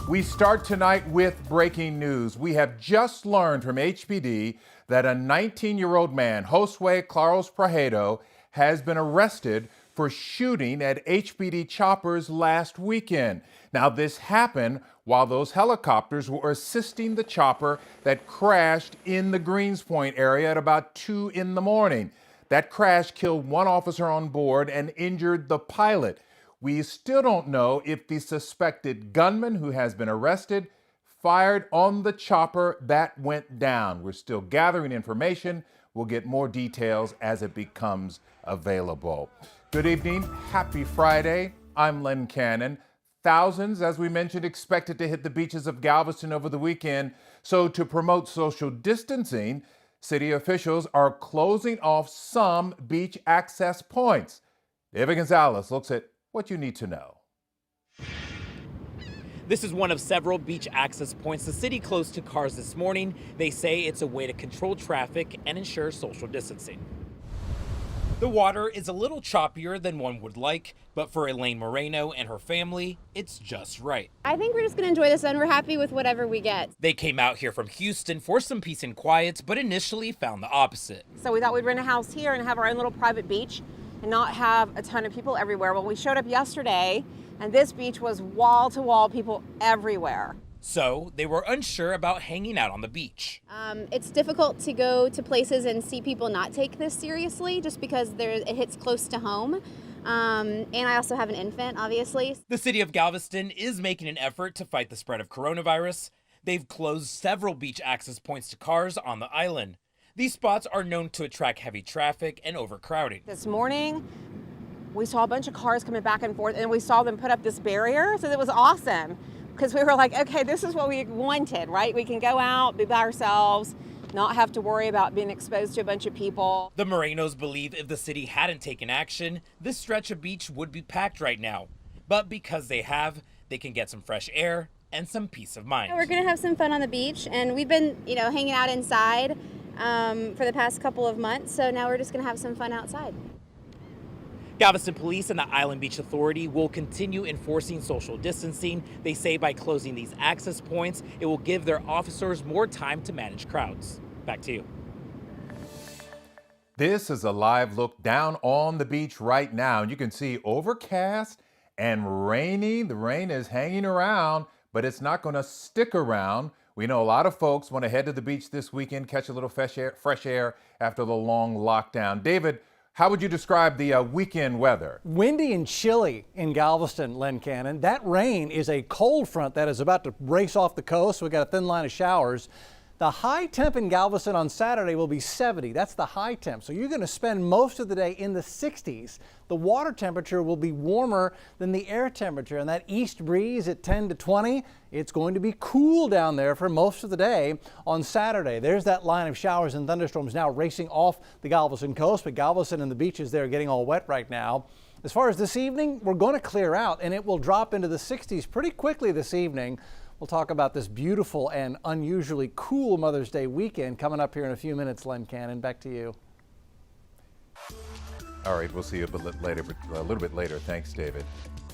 We start tonight with breaking news. We have just learned from HPD that a 19-year-old man, Josue Claros Prajedo, has been arrested for shooting at HPD choppers last weekend. Now, this happened while those helicopters were assisting the chopper that crashed in the Greenspoint area at about 2 in the morning. That crash killed one officer on board and injured the pilot. We still don't know if the suspected gunman who has been arrested fired on the chopper that went down. We're still gathering information. We'll get more details as it becomes available. Good evening. Happy Friday. I'm Len Cannon. Thousands, as we mentioned, expected to hit the beaches of Galveston over the weekend. So to promote social distancing, city officials are closing off some beach access points. David Gonzalez looks at what you need to know. This is one of several beach access points the city closed to cars this morning. They say it's a way to control traffic and ensure social distancing. The water is a little choppier than one would like, but for Elaine Moreno and her family, it's just right. I think we're just going to enjoy the sun. We're happy with whatever we get. They came out here from Houston for some peace and quiet, but initially found the opposite. So we thought we'd rent a house here and have our own little private beach and not have a ton of people everywhere. Well, we showed up yesterday and this beach was wall to wall, people everywhere. So they were unsure about hanging out on the beach. It's difficult to go to places and see people not take this seriously just because it hits close to home. And I also have an infant, obviously. The city of Galveston is making an effort to fight the spread of coronavirus. They've closed several beach access points to cars on the island. These spots are known to attract heavy traffic and overcrowding. This morning, we saw a bunch of cars coming back and forth, and we saw them put up this barrier, so it was awesome. Because we were like, okay, this is what we wanted, right? We can go out, be by ourselves, not have to worry about being exposed to a bunch of people. The Morenos believe if the city hadn't taken action, this stretch of beach would be packed right now. But because they have, they can get some fresh air and some peace of mind. We're going to have some fun on the beach, and we've been, hanging out inside for the past couple of months, so now we're just going to have some fun outside. Galveston Police and the Island Beach Authority will continue enforcing social distancing. They say by closing these access points, it will give their officers more time to manage crowds. Back to you. This is a live look down on the beach right now. And you can see overcast and rainy. The rain is hanging around, but it's not going to stick around. We know a lot of folks want to head to the beach this weekend, catch a little fresh air after the long lockdown. David, how would you describe the weekend weather? Windy and chilly in Galveston, Len Cannon. That rain is a cold front that is about to race off the coast. So we've got a thin line of showers. The high temp in Galveston on Saturday will be 70. That's the high temp. So you're going to spend most of the day in the 60s. The water temperature will be warmer than the air temperature, and that east breeze at 10 to 20, it's going to be cool down there for most of the day on Saturday. There's that line of showers and thunderstorms now racing off the Galveston coast, but Galveston and the beaches there are getting all wet right now. As far as this evening, we're going to clear out, and it will drop into the 60s pretty quickly this evening. We'll talk about this beautiful and unusually cool Mother's Day weekend coming up here in a few minutes. Len Cannon, back to you. All right, we'll see you a little bit later. Thanks, David.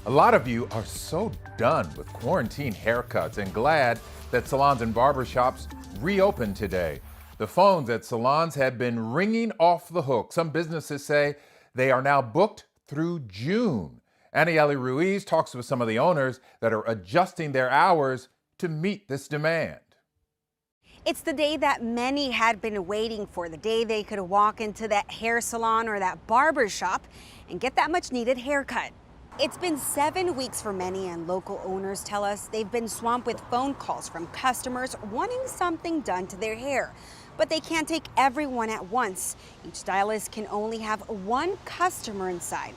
A lot of you are so done with quarantine haircuts and glad that salons and barbershops reopened today. The phones at salons have been ringing off the hook. Some businesses say they are now booked through June. Anieli Ruiz talks with some of the owners that are adjusting their hours to meet this demand. It's the day that many had been waiting for, the day they could walk into that hair salon or that barber shop and get that much needed haircut. It's been 7 weeks for many, and local owners tell us they've been swamped with phone calls from customers wanting something done to their hair. But they can't take everyone at once. Each stylist can only have one customer inside.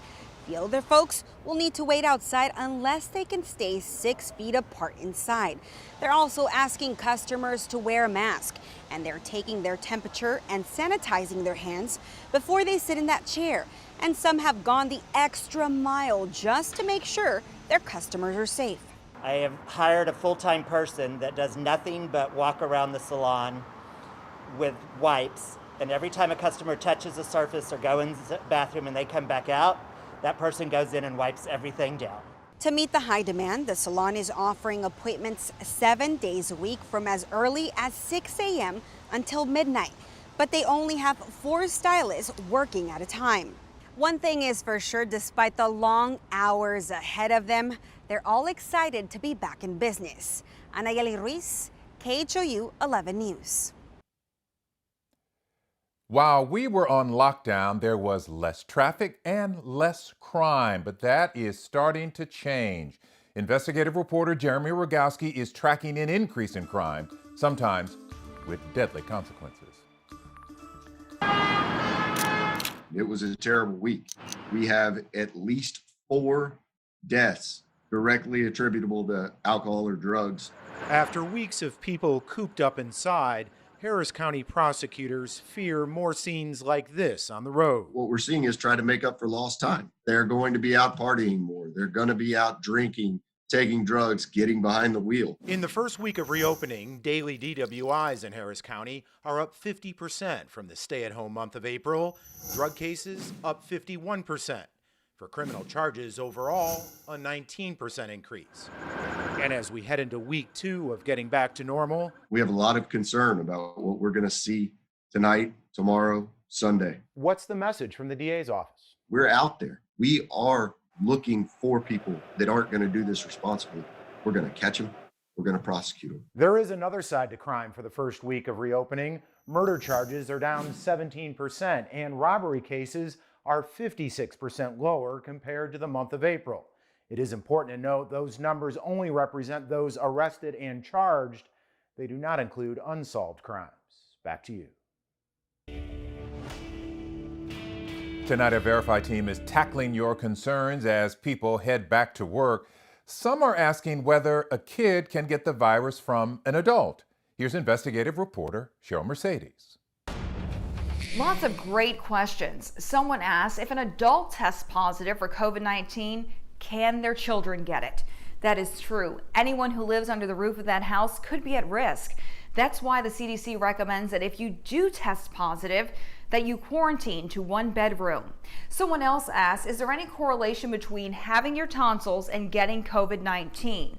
The other folks will need to wait outside unless they can stay 6 feet apart inside. They're also asking customers to wear a mask, and they're taking their temperature and sanitizing their hands before they sit in that chair. And some have gone the extra mile just to make sure their customers are safe. I have hired a full-time person that does nothing but walk around the salon with wipes, and every time a customer touches a surface or go in the bathroom and they come back out, that person goes in and wipes everything down. To meet the high demand, the salon is offering appointments 7 days a week from as early as 6 a.m. until midnight. But they only have 4 stylists working at a time. One thing is for sure, despite the long hours ahead of them, they're all excited to be back in business. Anayeli Ruiz, KHOU 11 News. While we were on lockdown, there was less traffic and less crime, but that is starting to change. Investigative reporter Jeremy Rogowski is tracking an increase in crime, sometimes with deadly consequences. It was a terrible week. We have at least 4 deaths directly attributable to alcohol or drugs. After weeks of people cooped up inside, Harris County prosecutors fear more scenes like this on the road. What we're seeing is try to make up for lost time. They're going to be out partying more. They're going to be out drinking, taking drugs, getting behind the wheel. In the first week of reopening, daily DWIs in Harris County are up 50% from the stay-at-home month of April. Drug cases up 51%. For criminal charges overall, a 19% increase. And as we head into week 2 of getting back to normal, We have a lot of concern about what we're going to see tonight, tomorrow, Sunday. what's the message from the DA's office? We're out there. We are looking for people that aren't going to do this responsibly. We're going to catch them. We're going to prosecute them. There is another side to crime for the first week of reopening. Murder charges are down 17%, and robbery cases are 56% lower compared to the month of April. It is important to note those numbers only represent those arrested and charged. They do not include unsolved crimes. Back to you. Tonight, our Verify team is tackling your concerns as people head back to work. Some are asking whether a kid can get the virus from an adult. Here's investigative reporter Cheryl Mercedes. Lots of great questions. Someone asked if an adult tests positive for COVID-19, can their children get it? That is true. Anyone who lives under the roof of that house could be at risk. That's why the CDC recommends that if you do test positive, that you quarantine to 1 bedroom. Someone else asked, is there any correlation between having your tonsils and getting COVID-19?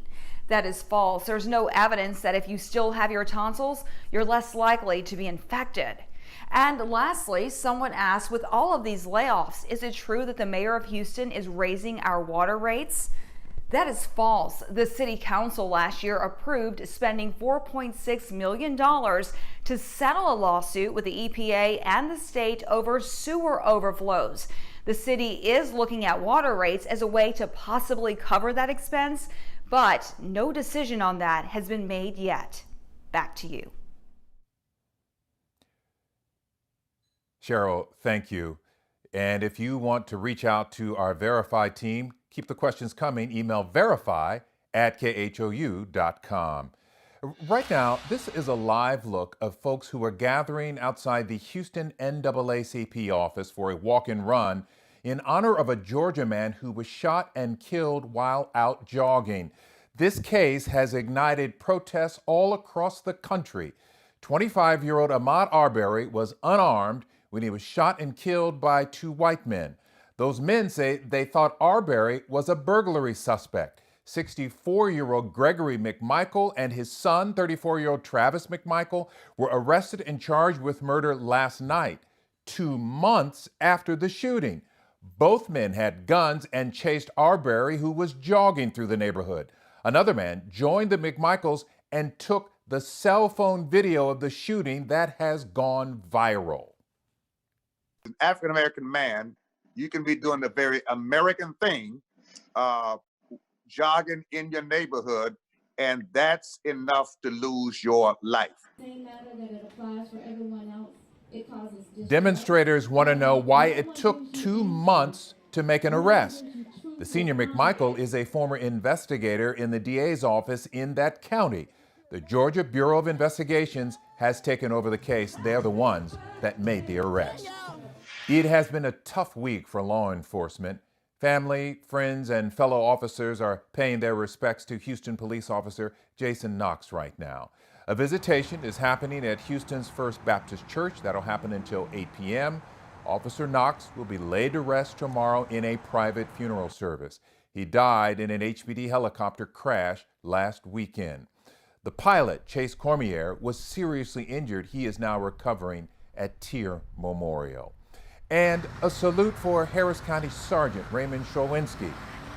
That is false. There's no evidence that if you still have your tonsils, you're less likely to be infected. And lastly, someone asked, with all of these layoffs, is it true that the mayor of Houston is raising our water rates? That is false. The city council last year approved spending $4.6 million to settle a lawsuit with the EPA and the state over sewer overflows. The city is looking at water rates as a way to possibly cover that expense, but no decision on that has been made yet. Back to you. Cheryl, thank you. And if you want to reach out to our Verify team, keep the questions coming. Email verify@khou.com. Right now, this is a live look of folks who are gathering outside the Houston NAACP office for a walk and run in honor of a Georgia man who was shot and killed while out jogging. This case has ignited protests all across the country. 25-year-old Ahmaud Arbery was unarmed when he was shot and killed by 2 white men. Those men say they thought Arbery was a burglary suspect. 64-year-old Gregory McMichael and his son, 34-year-old Travis McMichael, were arrested and charged with murder last night, 2 months after the shooting. Both men had guns and chased Arbery, who was jogging through the neighborhood. Another man joined the McMichaels and took the cell phone video of the shooting that has gone viral. As an African-American man, you can be doing the very American thing, jogging in your neighborhood, and that's enough to lose your life. Same matter that it applies for everyone else. It causes Demonstrators want to know why it took 2 months to make an arrest. The senior McMichael is a former investigator in the DA's office in that county. The Georgia Bureau of Investigations has taken over the case. They're the ones that made the arrest. It has been a tough week for law enforcement. Family, friends, and fellow officers are paying their respects to Houston Police Officer Jason Knox right now. A visitation is happening at Houston's First Baptist Church. That'll happen until 8 p.m. Officer Knox will be laid to rest tomorrow in a private funeral service. He died in an HPD helicopter crash last weekend. The pilot, Chase Cormier, was seriously injured. He is now recovering at Tier Memorial. And a salute for Harris County Sergeant Raymond Szolwinski.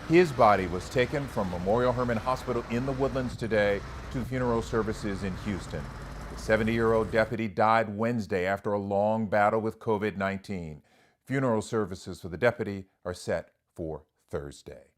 His body was taken from Memorial Hermann Hospital in the Woodlands today to funeral services in Houston. The 70-year-old deputy died Wednesday after a long battle with COVID-19. Funeral services for the deputy are set for Thursday.